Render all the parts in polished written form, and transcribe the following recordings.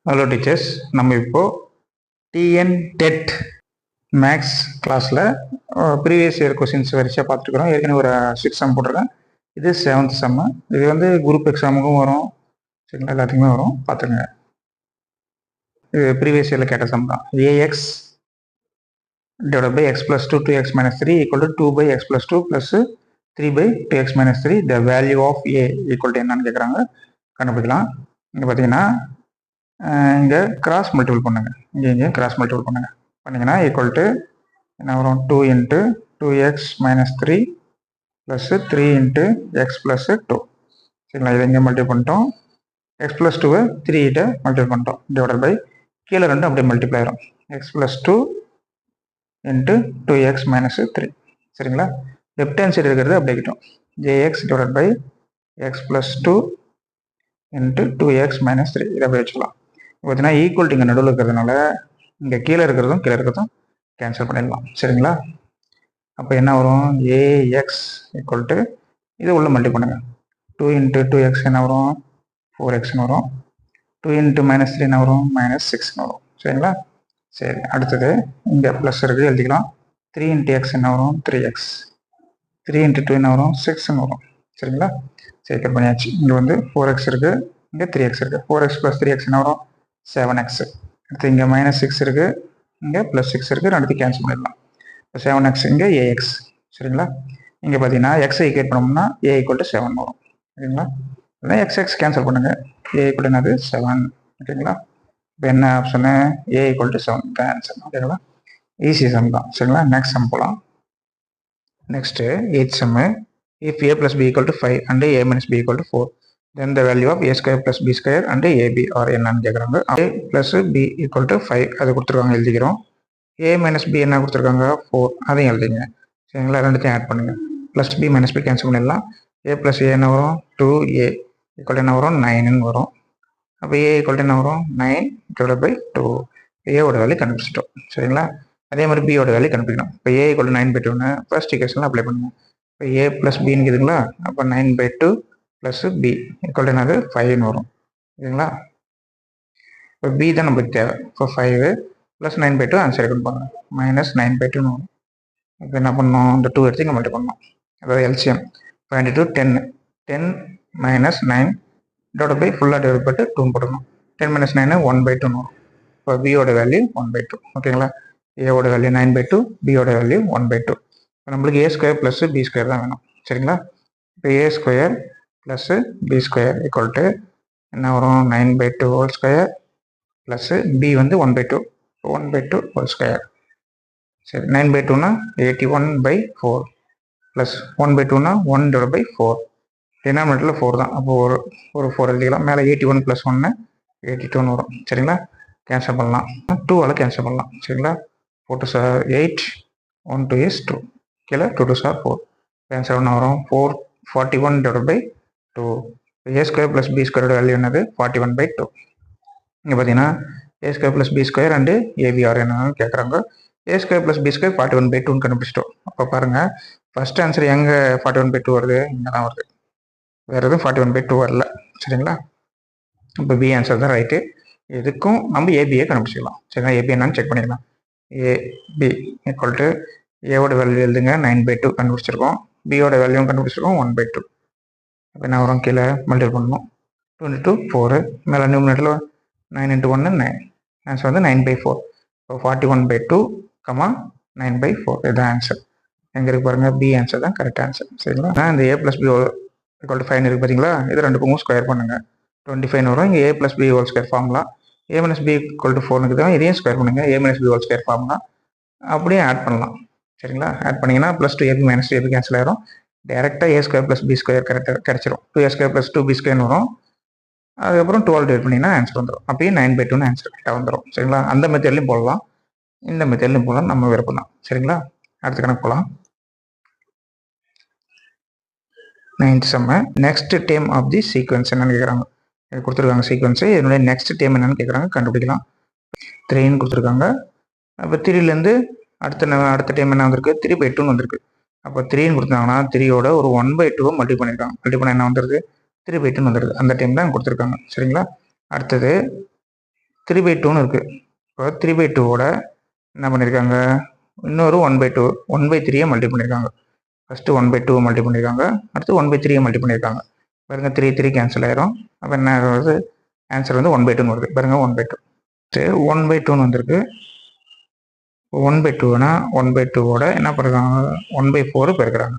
Hello teachers, நம்ம இப்போது TN dead maths கிளாஸில் ப்ரீவியஸ் இயர் கொஸ்டின்ஸ் வரிசையாக பார்த்துருக்குறோம். ஏற்கனவே ஒரு 6 சம் போட்டிருக்கேன். இது 7th சம்மு. இது வந்து குரூப் எக்ஸாமுக்கும் வரும், சரிங்களா, எல்லாத்துக்குமே வரும், பார்த்துங்க. இது ப்ரீவியஸ் இயரில் கேட்ட சம் தான். A X divided by x plus 2 2x minus 3 equal to 2 by x plus 2 plus 3 by 2x minus 3. The value of a equal to என்னன்னு கேட்குறாங்க, கண்டுபிடிக்கலாம். இங்கே பார்த்தீங்கன்னா இங்கே கிராஸ் மல்டிபிள் பண்ணுங்க, இங்கே கிராஸ் மல்டிபிள் பண்ணுங்க. பண்ணிங்கன்னா ஈக்குவல் டு என்ன வரும், 2 into 2x minus 3 plus 3 into X plus 2. சரிங்களா, இதை இங்கே மல்டிபிள் பண்ணிட்டோம். எக்ஸ் ப்ளஸ் 2வை 3 கிட்ட மல்டிபிள் பண்ணிட்டோம். டிவைடட் பை கீழே ரெண்டும் அப்படியே மல்டிப்ளை ஆயிரும். X plus 2 into 2x minus 3. சரிங்களா, லெஃப்ட் ஹேண்ட் சைடு இருக்கிறது அப்படியே கிட்டோம். J X divided by X plus 2 into 2x minus 3. இதை அப்படியே வச்சுக்கலாம். பார்த்தீங்கன்னா ஈக்குவல் இங்கே நடுவில் இருக்கிறதுனால இங்கே கீழே இருக்கிறதும் கேன்சல் பண்ணிடலாம். சரிங்களா, அப்போ என்ன வரும், ஏஎக்ஸ் ஈக்குவல் டு இது உள்ள மல்டி பண்ணுங்க. 2 இன்ட்டு 2x என்ன வரும், 4xன்னு வரும். 2 இன்ட்டு மைனஸ் 3 என்ன வரும், மைனஸ் 6ன்னு வரும். சரிங்களா, சரி, அடுத்தது இங்கே ப்ளஸ் இருக்குது, எழுதிக்கலாம். 3 இன்ட்டு எக்ஸ் என்ன வரும், 3x. 3 இன்ட்டு 2 என்ன வரும், 6ன்னு வரும். சரிங்களா, சரி, கட் பண்ணியாச்சு. இங்கே வந்து 4x இருக்குது, இங்கே 3x இருக்குது. 4x ப்ளஸ் 3x என்ன வரும், 7x. அடுத்து இங்கே மைனஸ் 6 இருக்குது, இங்கே ப்ளஸ் 6 இருக்குது, ரெண்டுத்தையும் கேன்சல் பண்ணிடலாம். இப்போ 7x இங்கே ஏஎக்ஸ். சரிங்களா, இங்கே பார்த்தீங்கன்னா எக்ஸை ஈக்குவேட் பண்ணோம்னா ஏ ஈக்குவல் டு 7 வரும். சரிங்களா, அதான் எக்ஸ் கேன்சல் பண்ணுங்கள். ஏ ஈக்குவல் என்னது, 7. ஓகேங்களா, இப்போ என்ன ஆப்ஷனு, ஏ ஈக்குவல் டு 7 தான் ஆன்சர். ஓகேங்களா, ஈஸி சம் தான். சரிங்களா, நெக்ஸ்ட் சம் போகலாம். Next 8th sum. If a plus b equal to 5 and a minus b equal to 4, then the value of a square plus b square and ab or என்னன்னு கேட்குறாங்க. a plus b equal to 5 அது கொடுத்துருக்காங்க, எழுதிக்கிறோம். a minus b என்ன கொடுத்துருக்காங்க, 4, அதையும் எழுதிங்க. சரிங்களா, ரெண்டுத்தையும் ஆட் பண்ணுங்க. Plus b minus b cancel பண்ணிடலாம். a plus a என்ன வரும், 2a ஈக்குவல் என்ன வரும், 9ன்னு வரும். அப்போ a ஈக்குவல் என்ன வரும், 9 டிவைட் பை 2. ஏவோட வேல்யூ கண்டுபிடிச்சிட்டோம். சரிங்களா, அதே மாதிரி பியோட வேல்யூ கண்டுபிடிக்கணும். இப்போ a ஈக்குவல் 9 பை 2ன்னு ஃபர்ஸ்ட் ஈக்குவேஷனில் அப்ளை பண்ணுங்க. இப்போ a ப்ளஸ் பின்னு இருக்குதுங்களா, அப்போ 9 பை 2 ப்ளஸ் பி ஈக்குவல் என்னது, 5ன்னு வரும். சரிங்களா, இப்போ பி தான் நம்மளுக்கு தேவை. இப்போ 5 ப்ளஸ் 9 பை 2 ஆன்சர் கொண்டு போங்க, மைனஸ் 9 பை 2ன்னு வரும். இப்போ என்ன பண்ணோம், இந்த 2 எடுத்து இங்கே மல்டி பண்ணோம். அதாவது எல்சிஎம் 22 10 10 மைனஸ் 9 டிவைட் பை ஃபுல்லாக டிவைட் பண்ணிட்டு 2 போட்டுக்கணும். 10 மைனஸ் 9 1 பை 2ன்னு வரும். இப்போ பியோட வேல்யூ 1 பை 2. ஓகேங்களா, ஏவோட வேல்யூ 9 பை 2, பியோட வேல்யூ 1 பை 2. இப்போ நம்மளுக்கு A square plus B square தான் வேணும். சரிங்களா, இப்போ A square plus B square equal to என்ன வரும், 9 by 2 whole square plus B வந்து 1 பை 2, 1 பை 2 ஹோல் ஸ்கொயர். சரி, 9 பை 2னா 81 பை 4 ப்ளஸ் 1 பை 2னா 1 டிவைட் பை 4. டினாமினேட்டரில் 4 தான், அப்போ ஒரு 4 எழுதிக்கலாம். மேலே 81 ப்ளஸ் 1 82ன்னு வரும். சரிங்களா, கேன்சல் பண்ணலாம். 2ஆல் கேன்சல் பண்ணலாம். சரிங்களா, 4 2 சார் 8, 1 2 is 2, கீழே 2 2 சார் 4. ஆன்சர் என்ன வரும், 41 divide by 2. A square plus B ஸ்கொயரோட வேல்யூ என்னது, 41 பை 2. இங்கே பார்த்தீங்கன்னா A square plus B square and A B R என்னன்னு கேட்குறாங்க. A square plus B square 41 by 2ன்னு கண்டுபிடிச்சிட்டோம். அப்போ பாருங்கள், ஃபஸ்ட் ஆன்சர் எங்கே 41 பை 2 வருது, இங்கே தான் வருது, வேறு எதுவும் 41 பை 2 வரல. சரிங்களா, இப்போ பி ஆன்சர் தான் ரைட்டு. இதுக்கும் நம்ம ஏபியை கண்டுபிடிச்சிக்கலாம். சரிங்களா, ஏபி என்னன்னு செக் பண்ணிக்கலாம். ஏபி ஈக்குவல் டு ஏவோட வேல்யூ எழுதுங்க, 9 பை 2 கண்டுபிடிச்சிருக்கோம். பியோட வேல்யூவும் கண்டுபிடிச்சிருக்கோம், 1 பை 2. அப்போ என்ன வரும், கீழே மல்டிபிள் பண்ணணும். 2 இன்ட்டு 4, மேலே நியூமினேட்டரில் 9 இன்ட்டு 1 9. ஆன்சர் வந்து 9 பை 4. இப்போ 41 பை 2, 9 பை 4 இதுதான் ஆன்சர். எங்கே இருக்கு பாருங்கள், பி ஆன்சர் தான் கரெக்ட் ஆன்சர். சரிங்களா, இந்த ஏ ப்ளஸ் பி ஈக்குவல் டு 5 இருக்குது பார்த்தீங்களா, இது ரெண்டு பக்கமும் ஸ்கொயர் பண்ணுங்கள், 25 வரும். இங்கே A plus B whole square formula, A minus B equal to 4 இருக்குது, இதையும் ஸ்கொயர் பண்ணுங்கள், A minus B whole square formula அப்படியே ஆட் பண்ணலாம். சரிங்களா, ஆட் பண்ணிங்கன்னா plus 2ab minus 2ab cancel ஆயிரும். டேரெக்டாக ஏ ஸ்கொயர் ப்ளஸ் பி ஸ்கொயர் கரெக்டாக கிடச்சிரும். 2a ஸ்கொயர் ப்ளஸ் 2b ஸ்கொயர்னு வரும். அதுக்கப்புறம் 12 டிவைட் பண்ணிங்கன்னா ஆன்சர் வந்துடும். அப்பயே 9 பை 2ன்னு ஆன்சர் கரெக்டாக வந்துடும். சரிங்களா, அந்த மெத்தட்லையும் போடலாம், இந்த மெத்தட்லையும் போடலாம், நம்ம விருப்பம் தான். சரிங்களா, அடுத்த கணக்கு போகலாம். 9th sum. Next term of the sequence என்னன்னு கேட்குறாங்க. கொடுத்துருக்காங்க சீக்வன்ஸு, இதனுடைய நெக்ஸ்ட் டேம் என்னன்னு கேட்குறாங்க, கண்டுபிடிக்கலாம். 3ன்னு கொடுத்துருக்காங்க. அப்போ 3லேருந்து அடுத்த டைம் என்ன வந்திருக்கு, 3 பை 2ன்னு வந்திருக்கு. அப்போ 3ன்னு கொடுத்தாங்கன்னா 3யோட ஒரு 1 பை 2 மல்டி பண்ணியிருக்காங்க. மல்டி பண்ண என்ன வந்துருது, 3 பை 2ன்னு வந்துடுது. அந்த டைம் தான் கொடுத்துருக்காங்க. சரிங்களா, அடுத்தது 3/2ன்னு இருக்குது. இப்போ 3/2ஓட என்ன பண்ணியிருக்காங்க, இன்னொரு 1/2 1/3 மல்டி பண்ணியிருக்காங்க. ஃபஸ்ட்டு 1/2 மல்டி பண்ணியிருக்காங்க, அடுத்து 1/3 மல்டி பண்ணியிருக்காங்க. பாருங்கள் 3 3 கேன்சல் ஆயிரும். அப்போ என்ன வருது, ஆன்சர் வந்து 1/2ன்னு வருது. பாருங்கள் 1/2 1/2ன்னு வந்திருக்கு. 1/2னா 1/2ஓட என்ன பண்ணுறாங்க, 1/4 பெருக்கிறாங்க.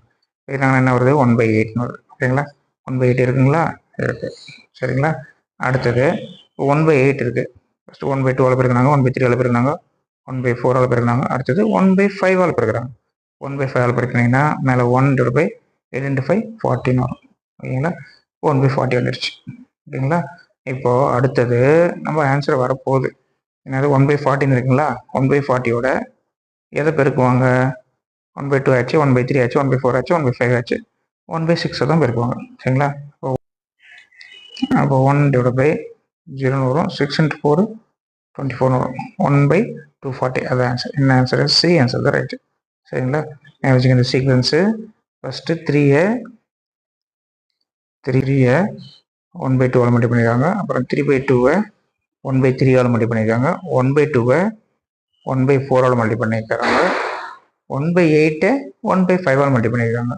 பெருக்கிறாங்கன்னா என்ன வருது, 1/8ன்னு வருது. சரிங்களா, 1/8 இருக்குங்களா, இருக்குது. சரிங்களா, அடுத்தது 1/8 இருக்குது. ஃபஸ்ட்டு 1/2 பெருக்கிறாங்க, 1/3 பெருக்கிறாங்க, 1/4 பெருக்கிறாங்க, அடுத்தது 1/5 பெருக்கிறாங்க. 1/5 பெருக்கினீங்கன்னா மேலே 1/8 14 வரும். ஓகேங்களா, 1/40 வந்துடுச்சு. ஓகேங்களா, இப்போது அடுத்தது நம்ம ஆன்சர் வரப்போகுது. என்னது 1/40 இருக்குங்களா, 1/40ஓட எதை பெருக்குவாங்க, 1/2 ஆச்சு, 1/3 ஆச்சு, 1/4 ஆச்சு, 1/5 ஆச்சு, 1/6 தான் பெருக்குவாங்க. சரிங்களா, அப்போ 1/0 வரும், 6 × 4 24 வரும், 1/240. அது ஆன்சர். என்ன ஆன்சர், சி ஆன்சர் தான் ரைட்டு. சரிங்களா, வச்சுக்க இந்த சீக்வன்ஸு ஃபஸ்ட்டு 3யை 1/2 மல்டி பண்ணியிருக்காங்க, அப்புறம் 3/2வை 1/3 மல்டி பண்ணியிருக்காங்க, 1/2வை 1/4 மல்டி பண்ணியிருக்காங்க, 1/8 1/5 மல்டி பண்ணியிருக்காங்க.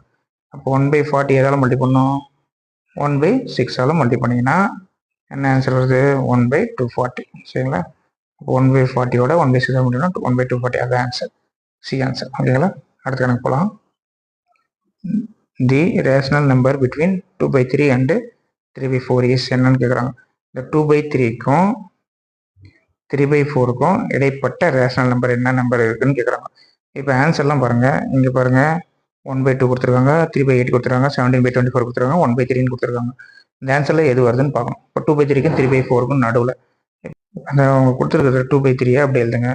அப்போ 1/40 எதால் மல்டி பண்ணோம், 1/6 மல்டி பண்ணிங்கன்னா என்ன ஆன்சர் வருது, 1/240. சரிங்களா, அப்போ 1/40ஓட 1/6 மல்டி பண்ணால் 1/240. அது ஆன்சர், சி ஆன்சர். ஓகேங்களா, அடுத்த கணக்கு போகலாம். The rational number between 2/3 and 3/4 is என்னன்னு கேட்குறாங்க. இந்த 2/3க்கும் 3/4க்கும் இடைப்பட்ட ரேஷனல் நம்பர் என்ன நம்பர் இருக்குன்னு கேட்குறாங்க. இப்போ ஆன்சர்லாம் பாருங்கள், இங்கே பாருங்கள் 1/2 கொடுத்துருக்காங்க, 3/8 கொடுத்துருக்காங்க, 17/24 கொடுத்துருக்காங்க, 1/3ன்னு கொடுத்துருக்காங்க. இந்த ஆன்சரில் எது வருதுன்னு பார்க்கணும். இப்போ 2/3க்கும் 3/4க்கும் நடுவில் அந்த அவங்க கொடுத்துருக்குறது 2/3 அப்படி எழுதுங்க,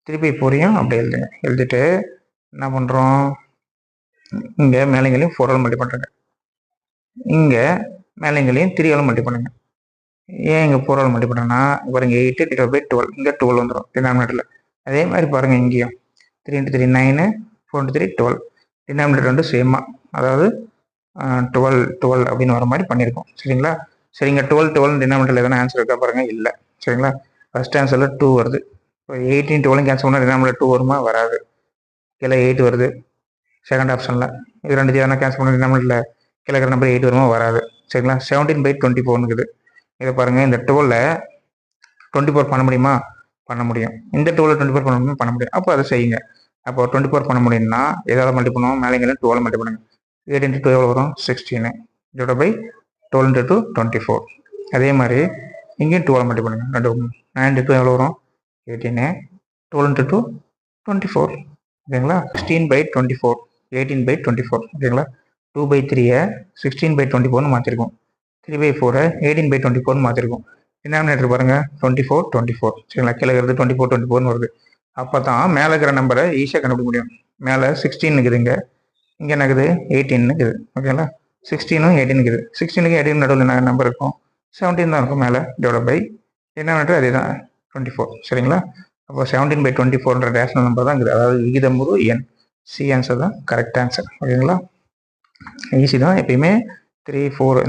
3/4 அப்படி எழுதுங்க. எழுதிட்டு என்ன பண்ணுறோம், இங்கே மேலேங்களையும் 4 மல்டி பண்ணுறேங்க, இங்கே மேலேங்களையும் 3 மல்டி பண்ணுங்க. ஏன் இங்கே 4 மல்டி பண்ணுறேன்னா பாருங்கள் 8/12 இங்கே 12 வந்துடும் டினாமினேட்டரில். அதே மாதிரி பாருங்கள் இங்கேயும் 3 × 3 9, 4 × 3 12. டினாமினேட்டர் வந்து சேமாக, அதாவது 12 அப்படின்னு வர மாதிரி பண்ணியிருக்கோம். சரிங்களா, சரிங்க 12 டினாமினேட்டரில் எதனா ஆன்சர் இருக்கா பாருங்கள், இல்லை. சரிங்களா, ஃபஸ்ட் ஆன்சரில் 2 வருது. இப்போ 18 12 கேன்சல் பண்ணால் டினாமினேட்டர் 2 வருமா, வராது. கீழே 8 வருது செகண்ட் ஆப்ஷனில். இது ரெண்டு எதனா கேன்சல் பண்ணால் டினாமினேட்டரில் கீழே இருக்கிற நம்பர் 8 வருமா, வராது. சரிங்களா, 17/24 இருக்குது. இதை பாருங்கள், இந்த 12 24 பண்ண முடியுமா, பண்ண முடியும். இந்த 12 24 பண்ண முடியுமா, பண்ண முடியும். அப்போ அதை செய்யுங்க. அப்போ 24 பண்ண முடியும்னா எதாவது மல்டி பண்ணுவோம், மேலேங்க 12 மல்டி பண்ணுங்க. 8 × 2 எவ்வளோ வரும், 16 12 × 2 24. அதே மாதிரி இங்கேயும் 12 மல்டி பண்ணுங்க, 9 × 2 எவ்வளோ வரும், 18 12 × 2 24. ஓகேங்களா, 16/24 18/24. ஓகேங்களா, 2/3 16/24 மாற்றிருக்கோம், 3/4 18/24 மாற்றிருக்கோம். டினாமினேட்டர் பாருங்கள் 24 24. சரிங்களா, கீழே இருக்கிறது 24 24 வருது. அப்போ தான் மேலே இருக்கிற நம்பரை ஈஸியாக கண்டுபிடிக்க முடியும். மேலே 16 இருக்குதுங்க, இங்கே என்ன இருக்குது 18 இருக்குது. ஓகேங்களா, 16ம் 18 இருக்குது. 16க்கு 18 நடுவில் என்ன நம்பர் இருக்கும், 17 தான் இருக்கும் மேலே, டிவைட் பை டினாமினேட்டர் அதே தான் 24. சரிங்களா, அப்போ 17/24ன்ற ரேஷனல் நம்பர் தான் இருக்குது, அதாவது விகிதமுறு எண். சி ஆன்சர் தான் கரெக்ட் ஆன்சர். ஓகேங்களா, ஈஸி தான். எப்பயுமே 3 4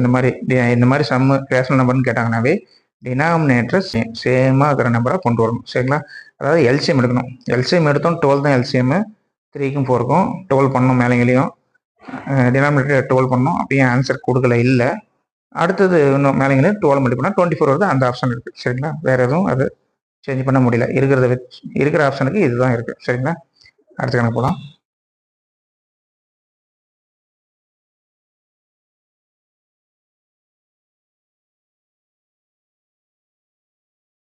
இந்த மாதிரி சம்மு ரேஷனல் நம்பர்னு கேட்டாங்கன்னாவே டினாமினேட்டர் சேமாக இருக்கிற நம்பராக கொண்டு வரணும். சரிங்களா, அதாவது எல்சிஎம் எடுக்கணும். எல்சிஎம் எடுத்தோம் 12 தான் எல்சிஎம், 3க்கும் 4க்கும் 12 பண்ணணும், மேலேங்களையும் டினாமினேட்டர் 12 பண்ணணும். அப்படியே ஆன்சர் கொடுக்கல, இல்லை. அடுத்தது இன்னும் மேலேங்களையும் 12 மல்டி பண்ணால் 24 வருது. அந்த ஆப்ஷன் இருக்குது. சரிங்களா, வேறு எதுவும் அது சேஞ்ச் பண்ண முடியல. இருக்கிற ஆப்ஷனுக்கு இதுதான் இருக்குது. சரிங்களா, அடுத்த கணக்கு போகலாம்.